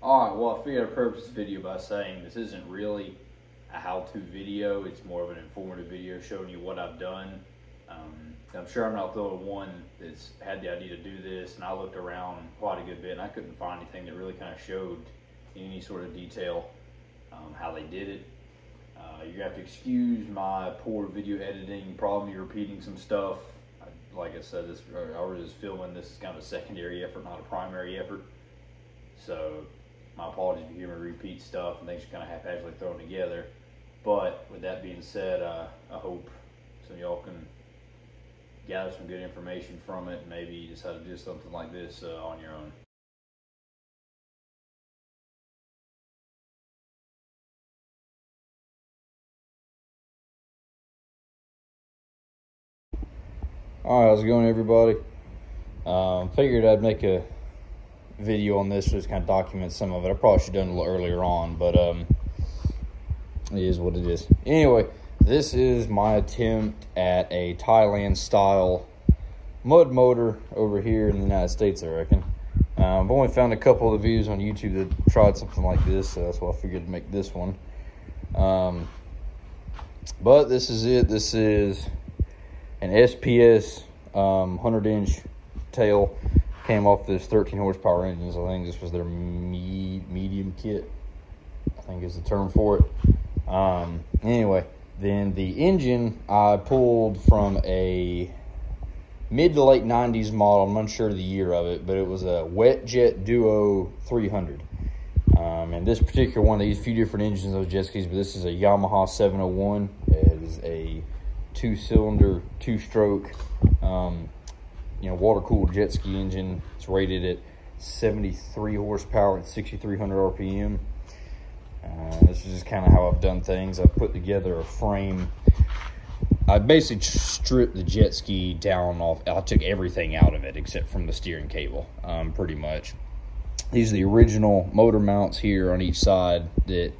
Alright, well, I figured I'd preface this video by saying this isn't really a how-to video. It's more of an informative video showing you what I've done. I'm sure I'm not the only one that's had the idea to do this, and I looked around quite a good bit and I couldn't find anything that really kind of showed in any sort of detail how they did it. You're gonna have to excuse my poor video editing, probably repeating some stuff. Like I said, I was just filming this as kind of a secondary effort, not a primary effort. So my apologies if you hear me repeat stuff and things are kind of haphazardly thrown together. But with that being said, I hope some of y'all can gather some good information from it and maybe decide to do something like this on your own. Alright, how's it going, everybody? Figured I'd make a video on this to just kind of document some of it. I probably should have done it a little earlier on, but it is what it is. Anyway, this is my attempt at a Thailand style mud motor over here in the United States, I reckon. I've only found a couple of views on YouTube that tried something like this, so that's why I figured to make this one. But this is it. This is an SPS 100-inch tail. Came off this 13 horsepower engines. I think this was their medium kit, I think is the term for it. Anyway, then the engine I pulled from a mid to late 90s model. I'm unsure of the year of it, but it was a Wetjet Duo 300. And this particular one, they use a few different engines of jet skis, but this is a Yamaha 701. It is a 2-cylinder, 2-stroke, water-cooled jet ski engine. It's rated at 73 horsepower at 6,300 RPM. This is just kind of how I've done things. I've put together a frame. I basically stripped the jet ski down off. I took everything out of it except from the steering cable, pretty much. These are the original motor mounts here on each side that,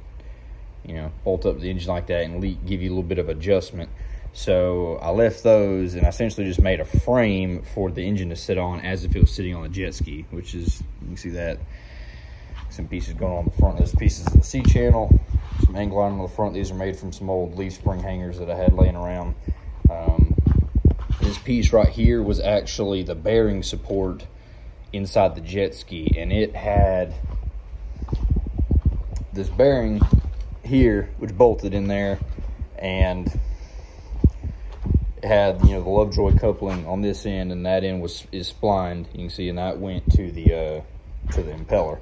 bolt up the engine like that and give you a little bit of adjustment. So I left those and I essentially just made a frame for the engine to sit on as if it was sitting on the jet ski, which is, you can see that. Some pieces going on the front. There's pieces of the C-channel, some angle iron on the front. These are made from some old leaf spring hangers that I had laying around. This piece right here was actually the bearing support inside the jet ski, and it had this bearing here which bolted in there, and it had the Lovejoy coupling on this end, and that end is splined, you can see, and that went to the impeller.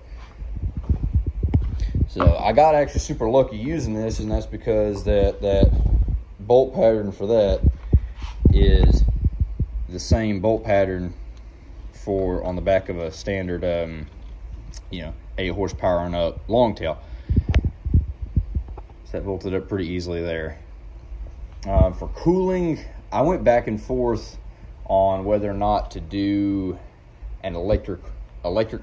So I got actually super lucky using this, and that's because that bolt pattern for that is the same bolt pattern for on the back of a standard 8 horsepower and up longtail. So that bolted up pretty easily there. For cooling, I went back and forth on whether or not to do an electric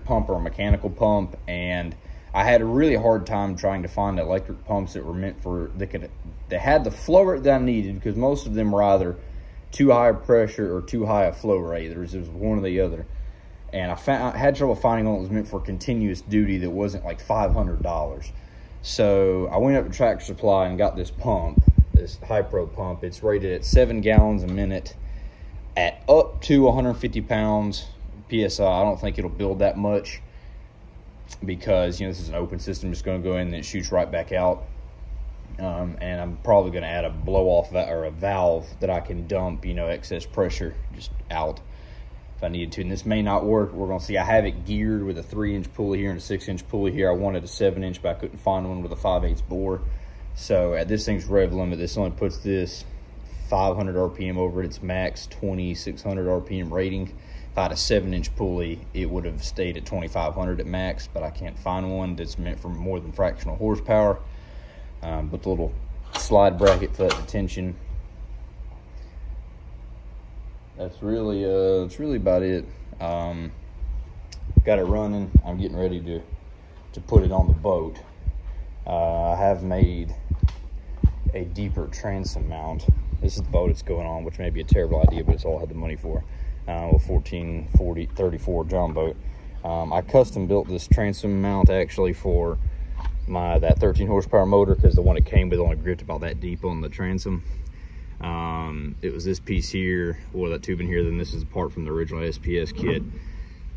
pump or a mechanical pump, and I had a really hard time trying to find electric pumps that were meant for that had the flow rate that I needed, because most of them were either too high a pressure or too high a flow rate. There was one or the other, and I had trouble finding one that was meant for continuous duty that wasn't like $500. So I went up to Tractor Supply and got this pump, this Hypro pump. It's rated at 7 gallons a minute at up to 150 pounds PSI. I don't think it'll build that much, because this is an open system. Just going to go in and it shoots right back out. And I'm probably going to add a blow off or a valve that I can dump excess pressure just out if I needed to. And this may not work. We're going to see. I have it geared with a 3-inch pulley here and a 6-inch pulley here. I wanted a 7-inch, but I couldn't find one with a 5/8 bore. So at this thing's rev limit, this only puts this 500 RPM over its max 2600 RPM rating. If I had a 7-inch pulley, it would have stayed at 2500 at max, but I can't find one that's meant for more than fractional horsepower. But the little slide bracket for that detention. That's really about it. Got it running. I'm getting ready to put it on the boat. I have made a deeper transom mount. This is the boat it's going on, which may be a terrible idea, but it's all I had the money for. A 1440 34 John boat. I custom built this transom mount actually for that 13 horsepower motor, because the one it came with only gripped about that deep on the transom. It was this piece here, or that tube in here. Then this is part from the original SPS kit.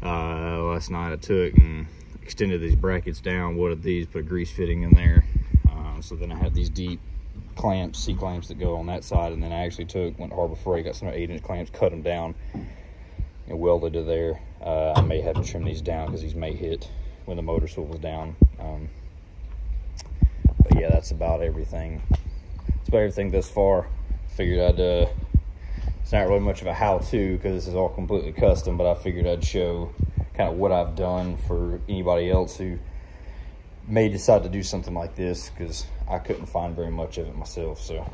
Last night I took and extended these brackets down, welded these, put a grease fitting in there. So then I had these deep clamps, C clamps that go on that side, and then I actually went to Harbor Freight, got some 8-inch clamps, cut them down, and welded to there. I may have to trim these down because these may hit when the motor swivels down. But yeah, that's about everything. That's about everything thus far. Figured it's not really much of a how-to because this is all completely custom, but I figured I'd show kind of what I've done for anybody else who may decide to do something like this, because I couldn't find very much of it myself. So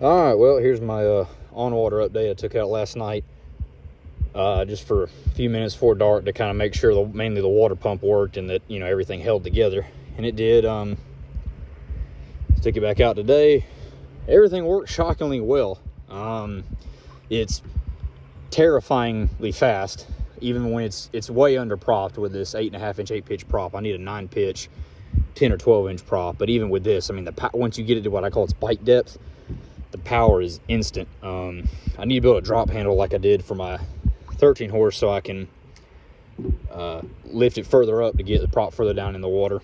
All right, well, here's my on-water update I took out last night, just for a few minutes before dark to kind of make sure mainly the water pump worked and that, you know, everything held together. And it did. Took it back out today. Everything worked shockingly well. It's terrifyingly fast, even when it's way under propped with this 8.5-inch 8-pitch prop. I need a 9-pitch 10 or 12-inch prop, but even with this, I mean, once you get it to what I call its bite depth, the power is instant. I need to build a drop handle like I did for my 13 horse so I can lift it further up to get the prop further down in the water.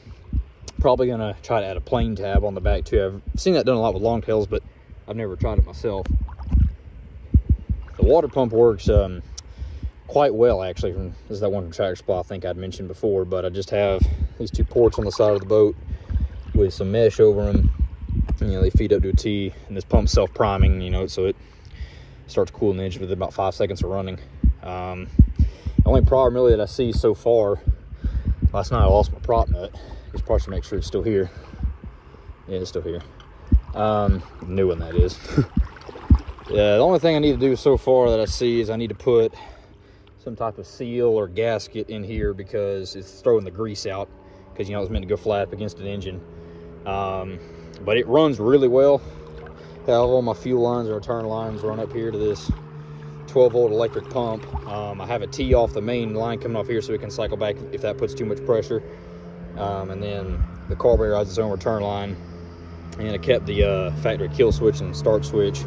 Probably gonna try to add a plane tab on the back too. I've seen that done a lot with longtails, but I've never tried it myself. The water pump works quite well, actually. This is that one from Tractor Supply I think I'd mentioned before, but I just have these 2 ports on the side of the boat with some mesh over them. You know, they feed up to a T, and this pump's self-priming, you know, so it starts cooling the engine within about 5 seconds of running. The only problem really that I see so far, last night I lost my prop nut. Just probably should make sure it's still here. Yeah, it's still here. New one, that is. Yeah, the only thing I need to do so far that I see is I need to put some type of seal or gasket in here because it's throwing the grease out, because, you know, it's meant to go flat up against an engine. But it runs really well. Have all my fuel lines and return lines run up here to this 12-volt electric pump. I have a T off the main line coming off here so it can cycle back if that puts too much pressure. And then the carburetor has its own return line. And I kept the factory kill switch and start switch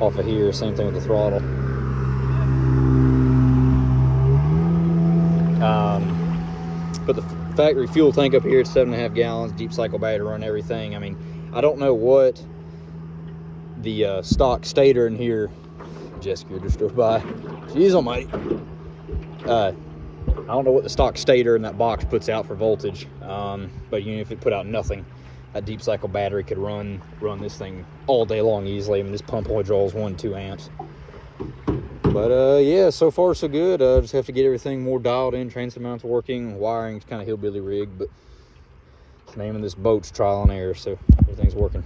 off of here. Same thing with the throttle. But the factory fuel tank up here, it's 7.5 gallons, deep cycle battery, run everything. I mean, I don't know what the stock stator in here, Jessica just drove by, jeez almighty. I don't know what the stock stator in that box puts out for voltage, but you know, if it put out nothing, that deep cycle battery could run this thing all day long easily. I mean, this pump only draws 1-2 amps. But yeah, so far so good. Just have to get everything more dialed in. Transfer mounts working, wiring's kind of hillbilly rigged, but the name of this boat's trial and error, so everything's working.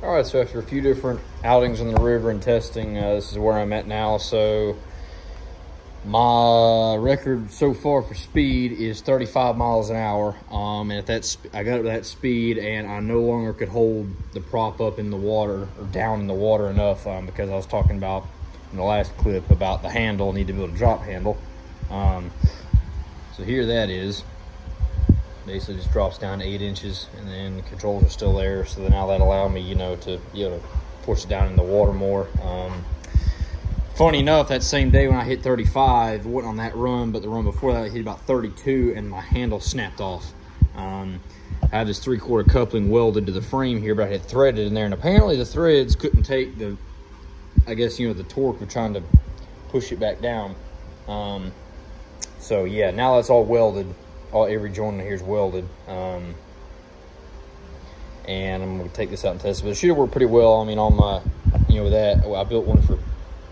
All right, so after a few different outings on the river and testing, this is where I'm at now. So my record so far for speed is 35 miles an hour. And at that, I got up to that speed, and I no longer could hold the prop up in the water or down in the water enough, because I was talking about in the last clip about the handle, need to build a drop handle. So here that is. Basically just drops down to 8 inches, and then the controls are still there. So then now that allow me, you know, to push it down in the water more. Funny enough, that same day when I hit 35, it wasn't on that run, but the run before that I hit about 32, and my handle snapped off. I have this 3/4 coupling welded to the frame here, but I had threaded in there, and apparently the threads couldn't take the, I guess, you know, the torque of trying to push it back down. So yeah, now that's all welded. Every joint in here is welded. And I'm going to take this out and test it. But it should work pretty well. I mean, on my, you know, that, I built one for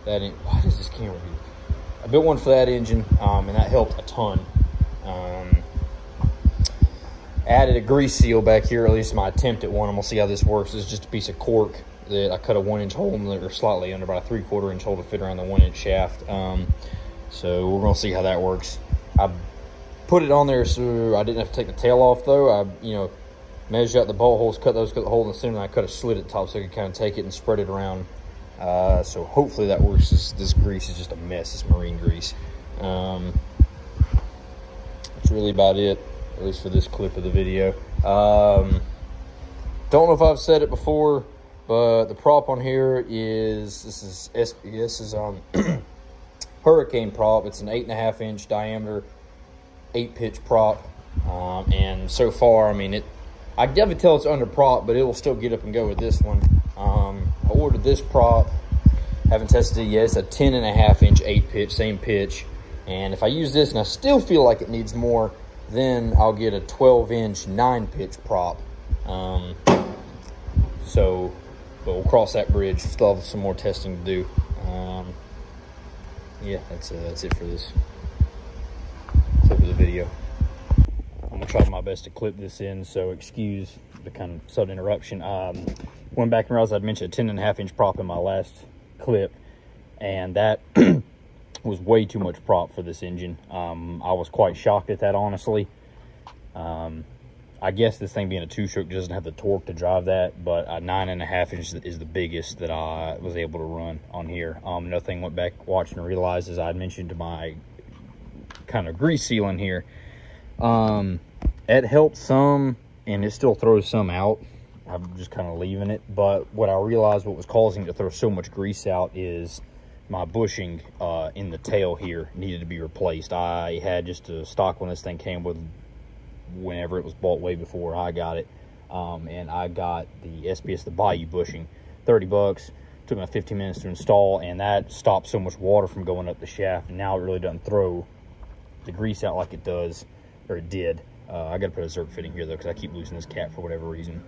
that. Why does this camera do? I built one for that engine, and that helped a ton. Added a grease seal back here, at least my attempt at one. I'm going to see how this works. It's just a piece of cork that I cut a 1-inch hole in, or slightly under, about a 3/4 inch hole to fit around the 1-inch shaft. So we're going to see how that works. I put it on there so I didn't have to take the tail off, though. I, you know, measured out the bolt holes, cut the hole in the center, and I cut a slit at the top so I could kind of take it and spread it around. So hopefully that works. This grease is just a mess. This marine grease. That's really about it, at least for this clip of the video. Don't know if I've said it before, but the prop on here is, this is Hurricane prop. It's an 8.5-inch diameter 8-pitch prop, and so far, I mean, I can definitely tell it's under prop, but it will still get up and go with this one. I ordered this prop, haven't tested it yet. It's a 10.5-inch 8-pitch, same pitch, and if I use this and I still feel like it needs more, then I'll get a 12-inch 9-pitch prop. But we'll cross that bridge. Still have some more testing to do. yeah, that's it for this clip of the video. I'm gonna try my best to clip this in, so excuse the kind of sudden interruption. Went back and realized I'd mentioned a 10.5-inch prop in my last clip, and that was way too much prop for this engine. I was quite shocked at that, honestly. I guess this thing being a 2-stroke doesn't have the torque to drive that, but a 9.5 inch is the biggest that I was able to run on here. Another thing, went back watching and realized, as I mentioned, my kind of grease sealing here, it helped some, and it still throws some out. I'm just kind of leaving it, but what I realized what was causing it to throw so much grease out is my bushing in the tail here needed to be replaced. I had just a stock when this thing came with, whenever it was bought, way before I got it, and I got the SPS, the Bayou bushing, 30 bucks. Took me 15 minutes to install, and that stopped so much water from going up the shaft, and now it really doesn't throw the grease out like it does, or it did. I gotta put a Zerk fitting here though, because I keep losing this cap for whatever reason.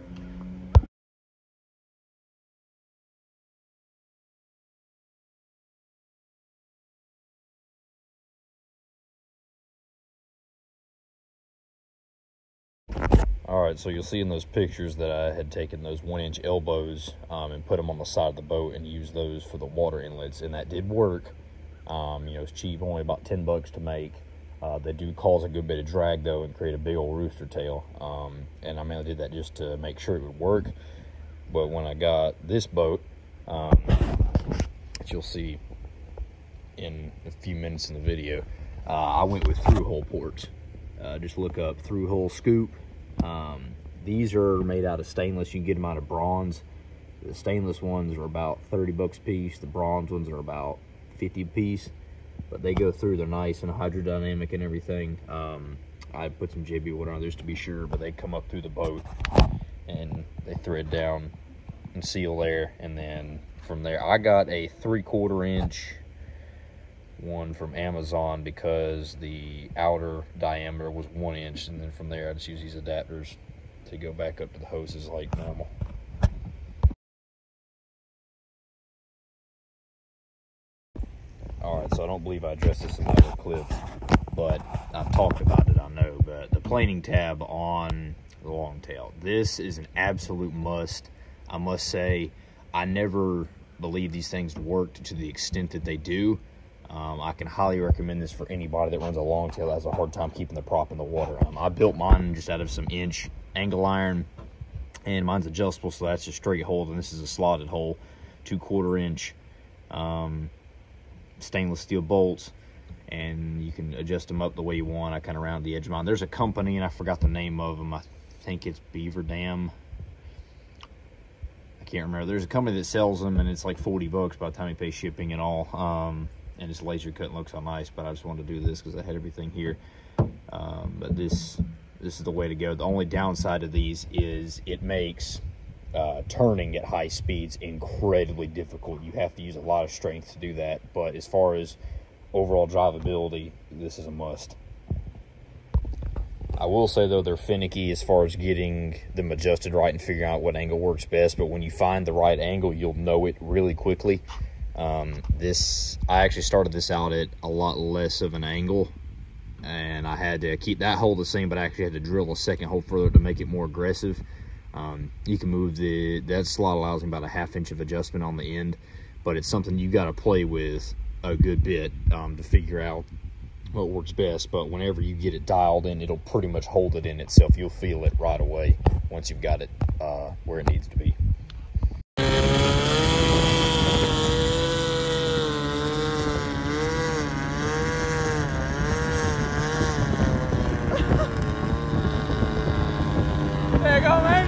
All right, so you'll see in those pictures that I had taken those 1-inch elbows and put them on the side of the boat and used those for the water inlets, and that did work. You know, it's cheap, only about 10 bucks to make. They do cause a good bit of drag though and create a big old rooster tail. And I mainly did that just to make sure it would work. But when I got this boat, which you'll see in a few minutes in the video, I went with through-hole ports. Just look up through-hole scoop. These are made out of stainless. You can get them out of bronze. The stainless ones are about 30 bucks a piece. The bronze ones are about 50 a piece, but they go through. They're nice and hydrodynamic and everything. I put some JB wood on those to be sure, but they come up through the boat and they thread down and seal there. And then from there, I got a 3/4 inch one from Amazon because the outer diameter was 1 inch, and then from there I just use these adapters to go back up to the hoses like normal. All right, so I don't believe I addressed this in my other clip, but I've talked about it, I know, but the planing tab on the Longtail, this is an absolute must. I must say, I never believed these things worked to the extent that they do. I can highly recommend this for anybody that runs a Longtail that has a hard time keeping the prop in the water. I built mine just out of some inch angle iron, and mine's adjustable, so that's a straight hole, and this is a slotted hole, 2/4 inch stainless steel bolts, and you can adjust them up the way you want. I kind of round the edge of mine. There's a company, and I forgot the name of them. I think it's Beaver Dam. I can't remember. There's a company that sells them, and it's like 40 bucks by the time you pay shipping and all. And it's laser cut and looks so nice, but I just wanted to do this because I had everything here. But this is the way to go. The only downside of these is it makes turning at high speeds incredibly difficult. You have to use a lot of strength to do that, but as far as overall drivability, this is a must. I will say though, they're finicky as far as getting them adjusted right and figuring out what angle works best, but when you find the right angle, you'll know it really quickly. I actually started this out at a lot less of an angle, and I had to keep that hole the same, but I actually had to drill a second hole further to make it more aggressive. You can move that slot allows me about a 1/2 inch of adjustment on the end, but it's something you got to play with a good bit to figure out what works best. But whenever you get it dialed in, it'll pretty much hold it in itself. You'll feel it right away once you've got it where it needs to be. There you go, man.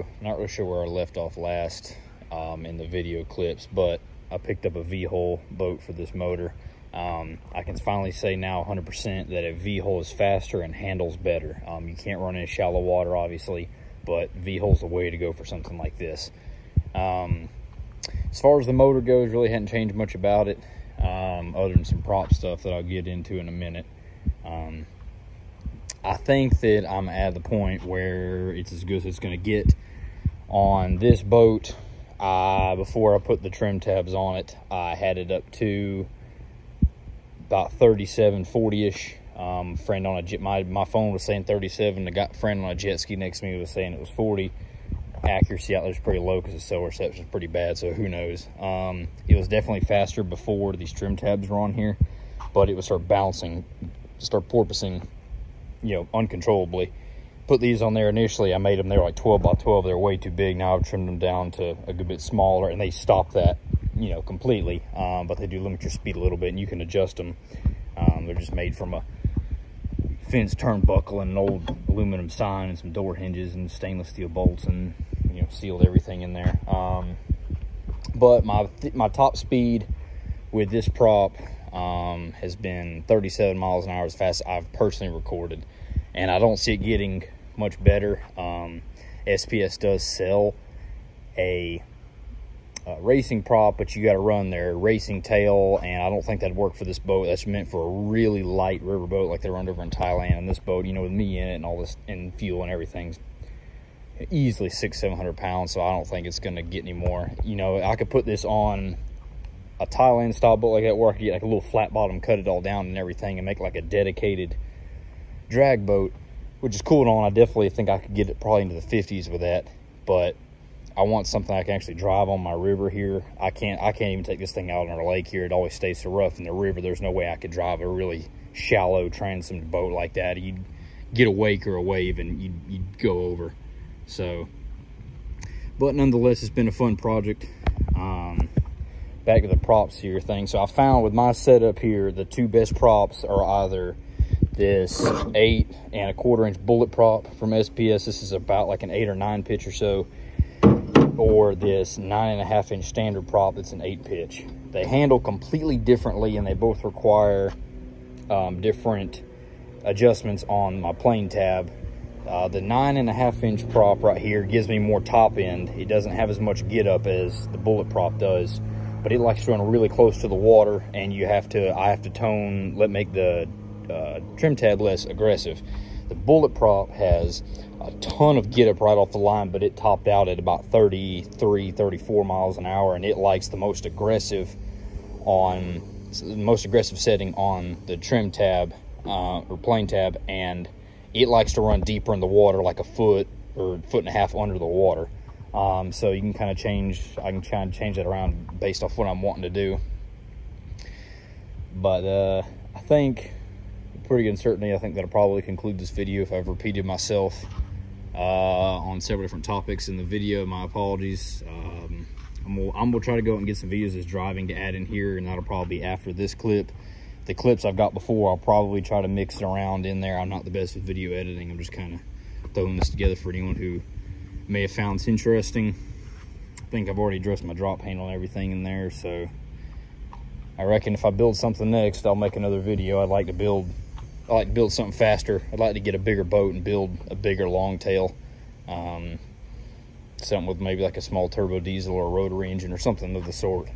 So not really sure where I left off last in the video clips, but I picked up a V-Hole boat for this motor. I can finally say now 100% that a V-Hole is faster and handles better. You can't run in shallow water, obviously, but V-Hole's the way to go for something like this. As far as the motor goes, really hadn't changed much about it, other than some prop stuff that I'll get into in a minute. I think that I'm at the point where it's as good as it's going to get on this boat. Before I put the trim tabs on it, I had it up to about 37, 40-ish. Friend on a jet, my phone was saying 37. The friend on a jet ski next to me was saying it was 40. Accuracy out there is pretty low because the cell reception is pretty bad, so who knows. It was definitely faster before these trim tabs were on here, but it would start bouncing, start porpoising, you know, uncontrollably. Put these on there initially, I made them, they were like 12 by 12. They're way too big. Now I've trimmed them down to a good bit smaller, and they stop that, you know, completely. But they do limit your speed a little bit, and you can adjust them. They're just made from a fence turnbuckle and an old aluminum sign and some door hinges and stainless steel bolts, and, you know, sealed everything in there. But my top speed with this prop has been 37 miles an hour, as fast as I've personally recorded, and I don't see it getting much better. SPS does sell a racing prop, but you got to run their racing tail, and I don't think that'd work for this boat. That's meant for a really light river boat like they run over in Thailand. And this boat, you know, with me in it and all this and fuel and everything's easily 600-700 pounds, so I don't think it's going to get any more. You know, I could put this on a Thailand style boat like that, where I could get like a little flat bottom, cut it all down and everything, and make like a dedicated drag boat, which is cool and all. I definitely think I could get it probably into the 50s with that, but I want something I can actually drive on my river here. I can't even take this thing out on our lake here. It always stays so rough in the river. There's no way I could drive a really shallow transom boat like that. You'd get a wake or a wave and you'd go over. So, but nonetheless, it's been a fun project. Back to the props here thing. So I found with my setup here, the two best props are either this 8 1/4 inch bullet prop from SPS. This is about like an 8 or 9 pitch or so, or this 9.5 inch standard prop that's an 8 pitch. They handle completely differently, and they both require different adjustments on my plane tab. The 9.5 inch prop right here gives me more top end. It doesn't have as much get up as the bullet prop does, but it likes to run really close to the water, and I have to make the trim tab less aggressive. The bullet prop has a ton of get up right off the line, but it topped out at about 33, 34 miles an hour, and it likes the most aggressive setting on the trim tab or plane tab, and it likes to run deeper in the water, like a foot or foot and a half under the water. So you can kind of I can try and change that around based off what I'm wanting to do. But I think pretty good certainty, I think that'll probably conclude this video. If I've repeated myself on several different topics in the video, my apologies. I'm gonna try to go out and get some videos of driving to add in here, and that'll probably be after this clip. The clips I've got before, I'll probably try to mix it around in there. I'm not the best with video editing. I'm just kind of throwing this together for anyone who may have found this interesting. I think I've already addressed my drop handle and everything in there, so I reckon if I build something next, I'll make another video. I like to build something faster. I'd like to get a bigger boat and build a bigger long tail. Something with maybe like a small turbo diesel or a rotary engine or something of the sort.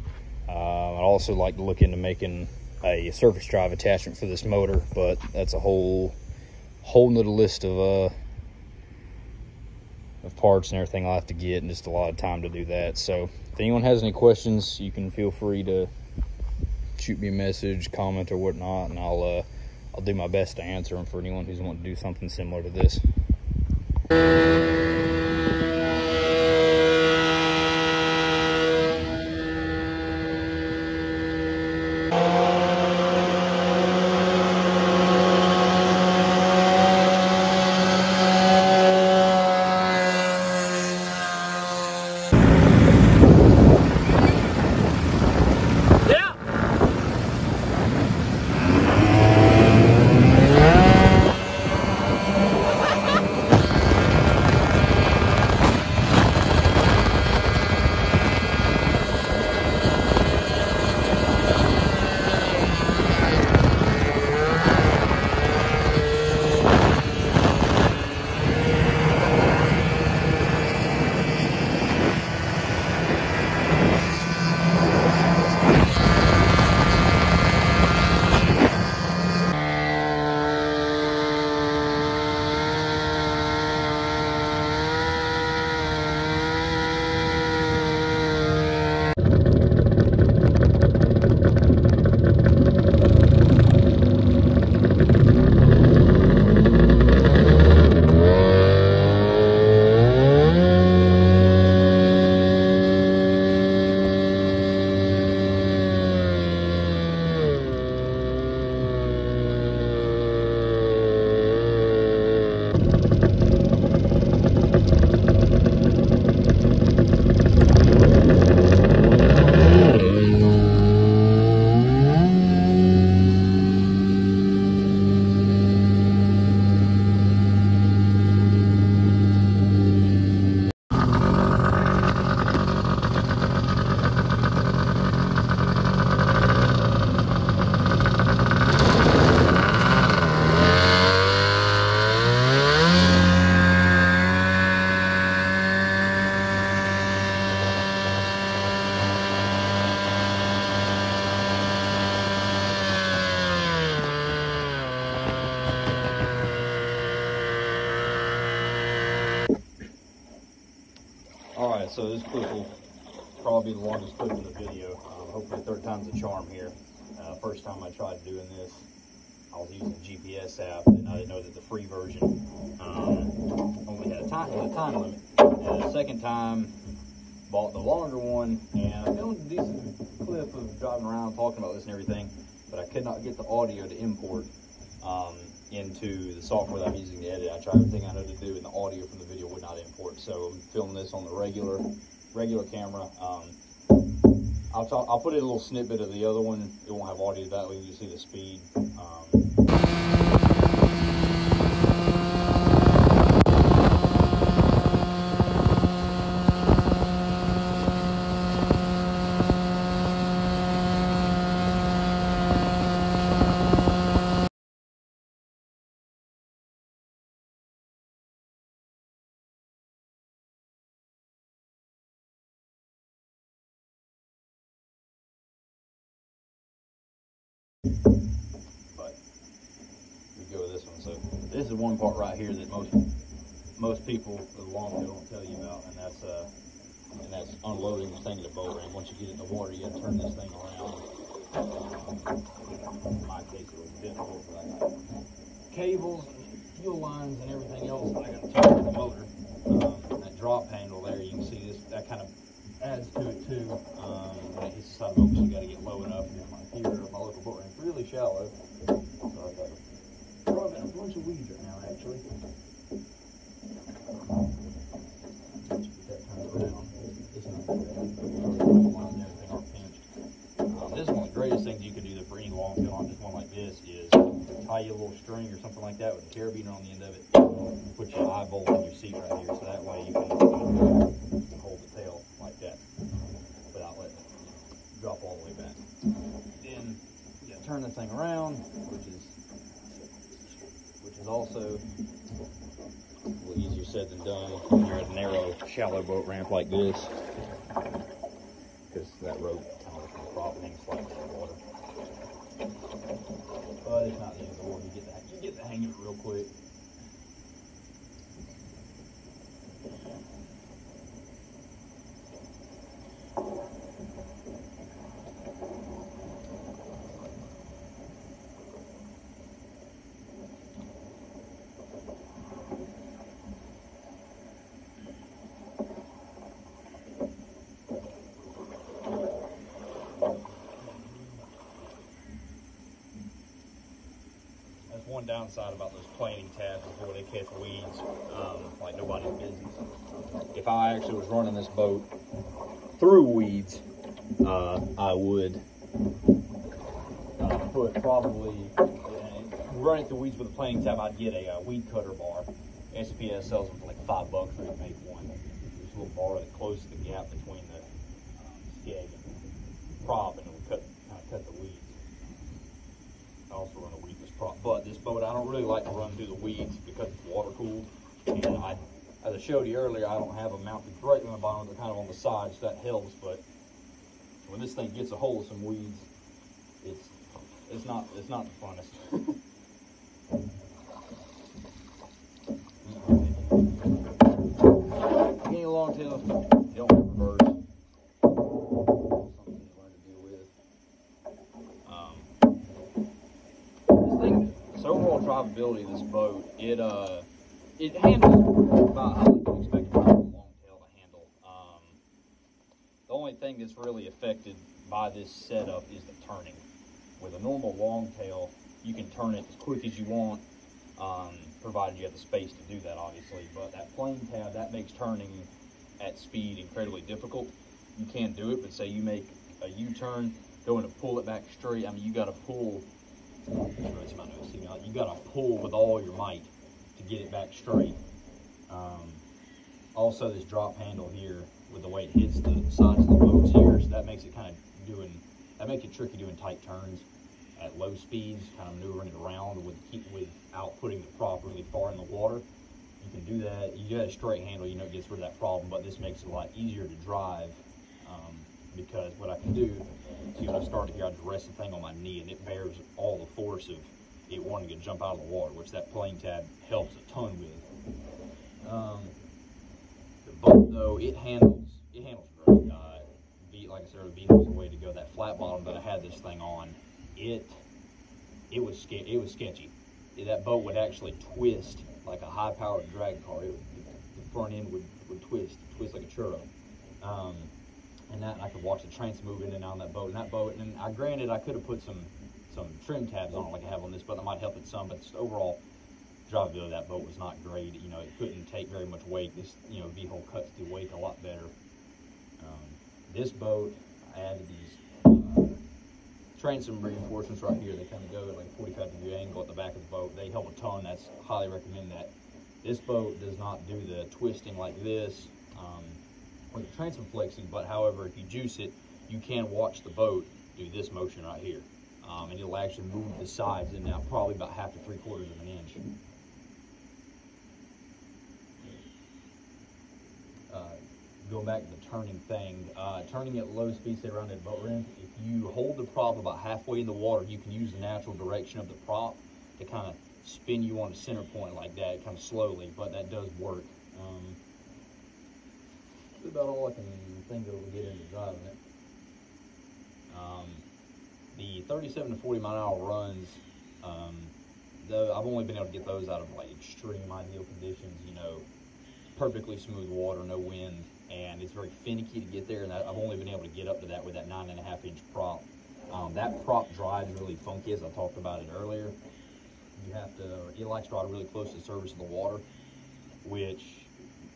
I'd also like to look into making a surface drive attachment for this motor, but that's a whole nother list of parts and everything I'll have to get, and just a lot of time to do that. So if anyone has any questions, you can feel free to shoot me a message, comment, or whatnot, and I'll do my best to answer them for anyone who's wanting to do something similar to this. So this clip will probably be the longest clip in the video. Hopefully third time's a charm here. First time I tried doing this, I was using a GPS app, and I didn't know that the free version only had a time limit. And the second time, bought the longer one, and I filmed a decent clip of driving around talking about this and everything, but I could not get the audio to import into the software that I'm using to edit. I tried everything I know to do, and the audio from the video would not import. So I'm filming this on the regular camera. I'll put in a little snippet of the other one. It won't have audio, that way you can see the speed. But we go with this one. So this is one part right here that most people with long tail don't tell you about, and that's unloading this thing in the boat ramp. Once you get it in the water, you got to turn this thing around. In my case, it was difficult, but I got cables, fuel lines, and everything else that I got to turn on the motor. That drop handle there, you can see this. That kind of adds to it too. When it hits the side of the boat, you got to get low enough. Here, my local boat ramp, really shallow. So I've got probably a bunch of weeds right now, actually. Once you get that turned around, it's not too bad. The lines and everything are pinched. This is one of the greatest things you can do for any long tail on just one like this is tie you a little string or something like that with a carabiner on the end of it. Put your eye bolt in your seat right here, so that way you can hold the tail like that without letting it drop all the way back. Then you gotta turn this thing around, which is also a little easier said than done when you're at a narrow, shallow boat ramp like this, because that rope kind of can prop and slide in the water. But it's not the end of the world. You get the hang of it real quick. One downside about those planing tabs is where they catch weeds like nobody's business. If I actually was running this boat through weeds, I would put probably run it through weeds with a planing tab. I'd get a weed cutter bar. SPS sells them for like $5 for you to make one. Just a little bar that closes the gap between the skeg and the prop, and it would kind of cut the weeds. I also run a weedless prop, but this boat I don't really like to run through the weeds because it's water cooled. And as I showed you earlier, I don't have them mounted directly on the bottom; they're kind of on the side, so that helps. But when this thing gets a hold of some weeds, it's not the funnest. Any long tail, you don't have reverse. Overall drivability of this boat, it handles about how you expect a long tail to handle. The only thing that's really affected by this setup is the turning. With a normal long tail, you can turn it as quick as you want, provided you have the space to do that, obviously. But that plane tab, that makes turning at speed incredibly difficult. You can do it, but say you make a U-turn, going to pull it back straight, I mean, you got to pull. You got to pull with all your might to get it back straight. Also, this drop handle here, with the way it hits the sides of the boats here, so that makes it makes it tricky doing tight turns at low speeds, kind of maneuvering it around without putting the prop really far in the water. You can do that. You got a straight handle, it gets rid of that problem, but this makes it a lot easier to drive. Because what I can do, see when I started here, I just rest the thing on my knee, and it bears all the force of it wanting to jump out of the water, which that plane tab helps a ton with. The boat, though, it handles it handles great. Like I said, the V-Hol's the way to go. That flat bottom that I had this thing on, it was sketchy. That boat would actually twist like a high-powered drag car. The front end would twist like a churro. And I could watch the transom move in and out on that boat. And granted, I could have put some trim tabs on it like I have on this boat. That might help it some, but just overall drivability of that boat was not great. You know, it couldn't take very much weight. This, you know, V-Hole cuts the weight a lot better. This boat, I added these transom reinforcements right here. They kind of go at like a 45-degree angle at the back of the boat. They help a ton. That's highly recommend that. This boat does not do the twisting like this or the transom flexing, but however, if you juice it, you can watch the boat do this motion right here. And it'll actually move the sides in now probably about 1/2 to 3/4 of an inch. Going back to the turning thing, turning at low speed, say around that boat rim, if you hold the prop about halfway in the water, you can use the natural direction of the prop to kind of spin you on a center point like that, kind of slowly, but that does work. That's about all I can think of to get into driving it. The 37 to 40 mile an hour runs, though I've only been able to get those out of like extreme ideal conditions, you know, perfectly smooth water, no wind, and it's very finicky to get there, and I've only been able to get up to that with that 9.5 inch prop. That prop drives really funky, as I talked about it earlier. You have to, it likes to ride really close to the surface of the water, which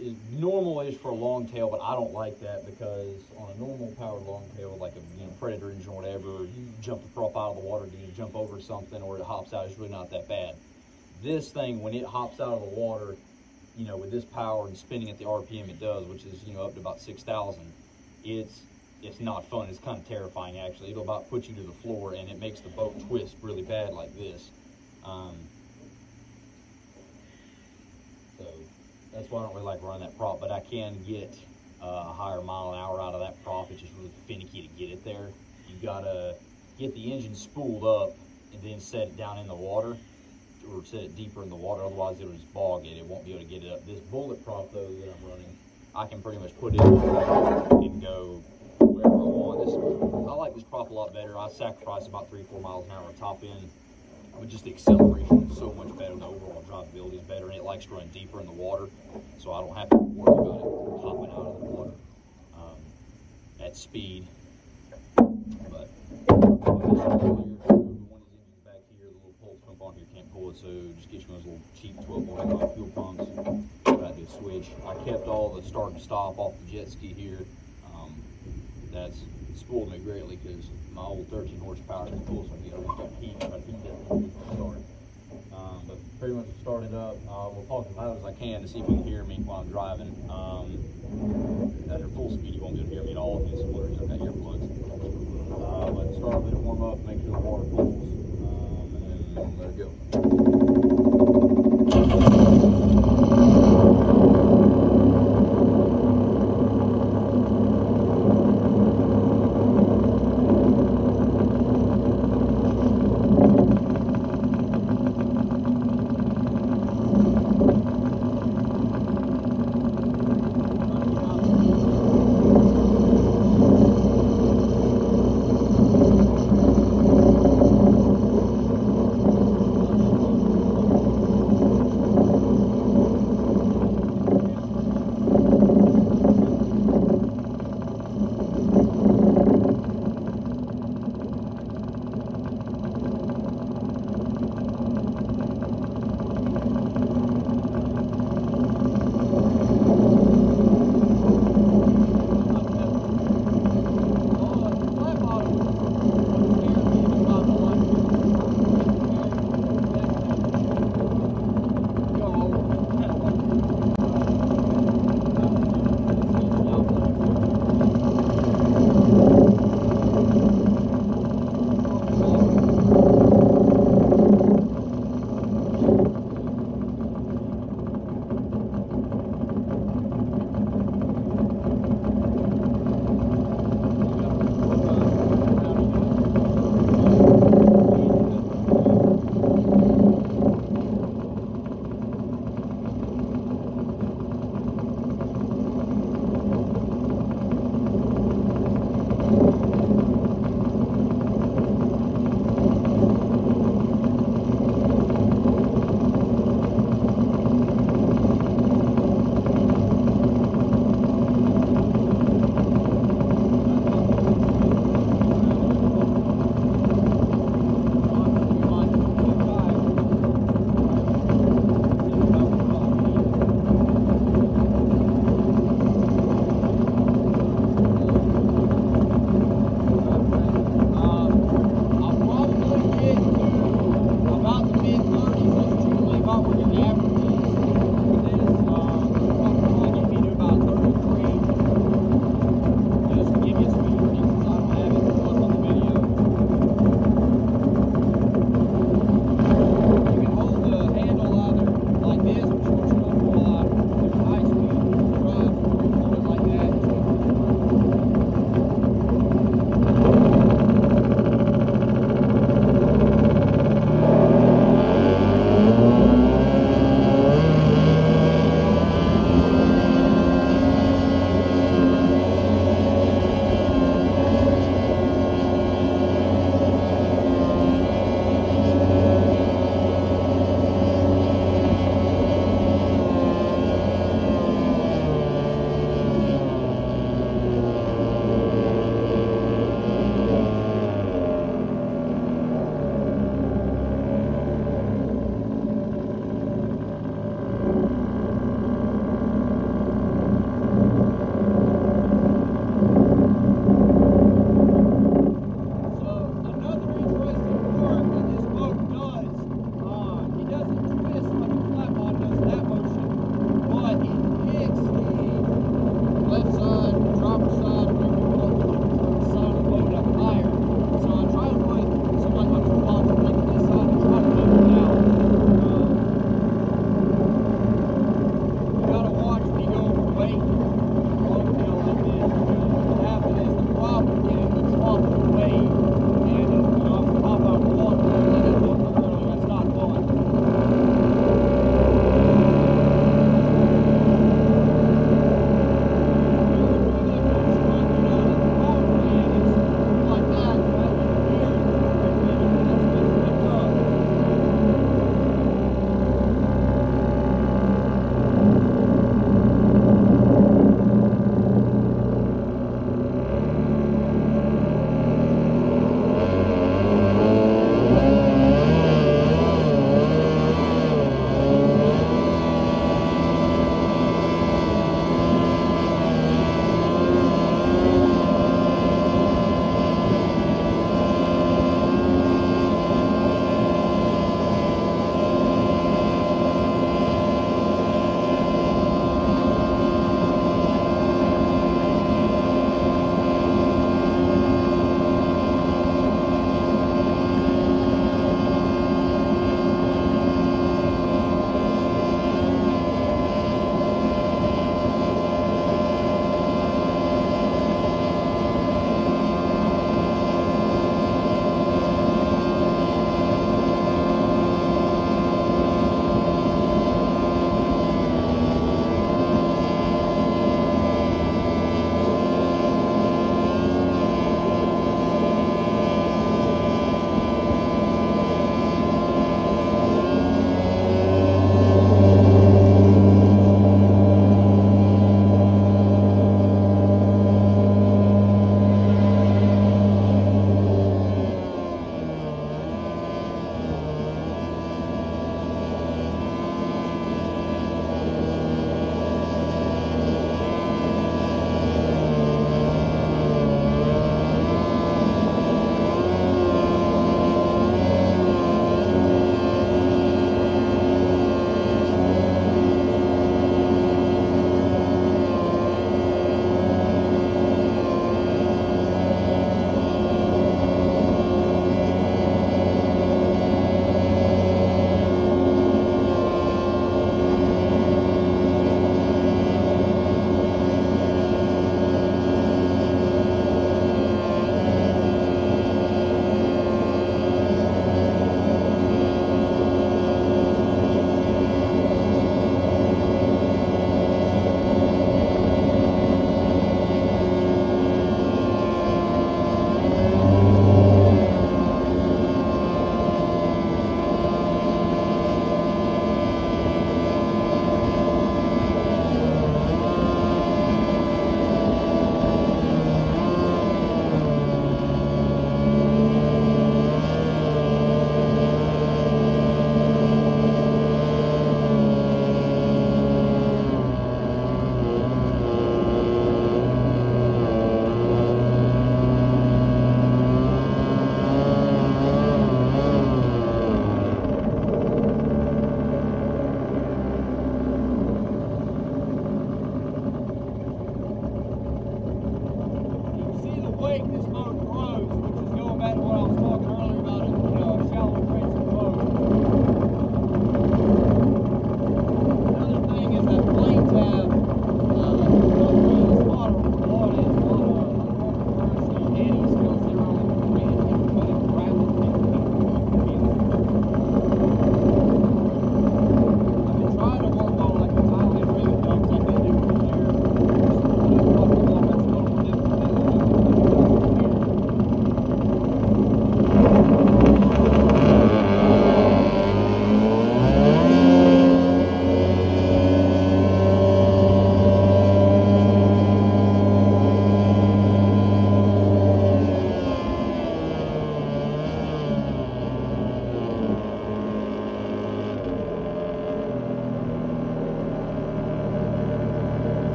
is normal-ish for a long tail, but I don't like that because on a normal powered long tail, like a Predator engine or whatever, you jump the prop out of the water, you jump over something, or it hops out, it's really not that bad. This thing, when it hops out of the water, you know, with this power and spinning at the RPM it does, which is, you know, up to about 6,000, it's not fun. It's kind of terrifying, actually. It'll about put you to the floor, and it makes the boat twist really bad like this. So that's why I don't really like running that prop, but I can get a higher mile an hour out of that prop. It's just really finicky to get it there. You gotta get the engine spooled up and then set it down in the water, or set it deeper in the water, otherwise it'll just bog it. It won't be able to get it up. This bullet prop though that I'm running, I can pretty much put it and go wherever I want. I like this prop a lot better. I sacrifice about 3-4 miles an hour top end, but just the acceleration is so much better. The overall drivability is better, and it likes to run deeper in the water, so I don't have to worry about it hopping out of the water at speed. But on here can't pull it, so just get you one of those little cheap 12-volt fuel pumps. Try to do a switch. I kept all the start and stop off the jet ski here. That's spoiled me greatly because my old 13 horsepower can pull something. I just got heat, try to heat that start. But pretty much started up. We'll talk as loud as I can to see if you can hear me while I'm driving. At full speed, you won't be able to hear me at all if it's splitters. I've got earplugs. But start, let it warm up, make sure the water pulls. Let it go.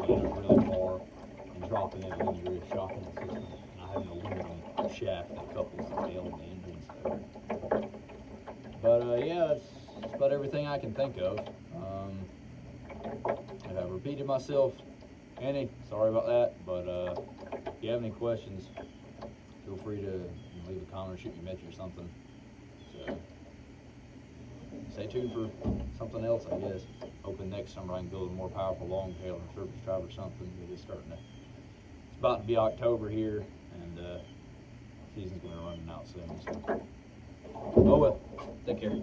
pulling it really far and dropping it linear is shocking the system. And I have an aluminum shaft that couples the tail and the engine. So. But yeah, that's about everything I can think of. If I've repeated myself, Annie, sorry about that. But if you have any questions, feel free to leave a comment or shoot me a message or something. So stay tuned for something else, I guess. Hoping next summer I can build a more powerful longtail or surface drive or something. It is starting to, it's about to be October here, and season's going to be running out soon. So. Oh well, take care.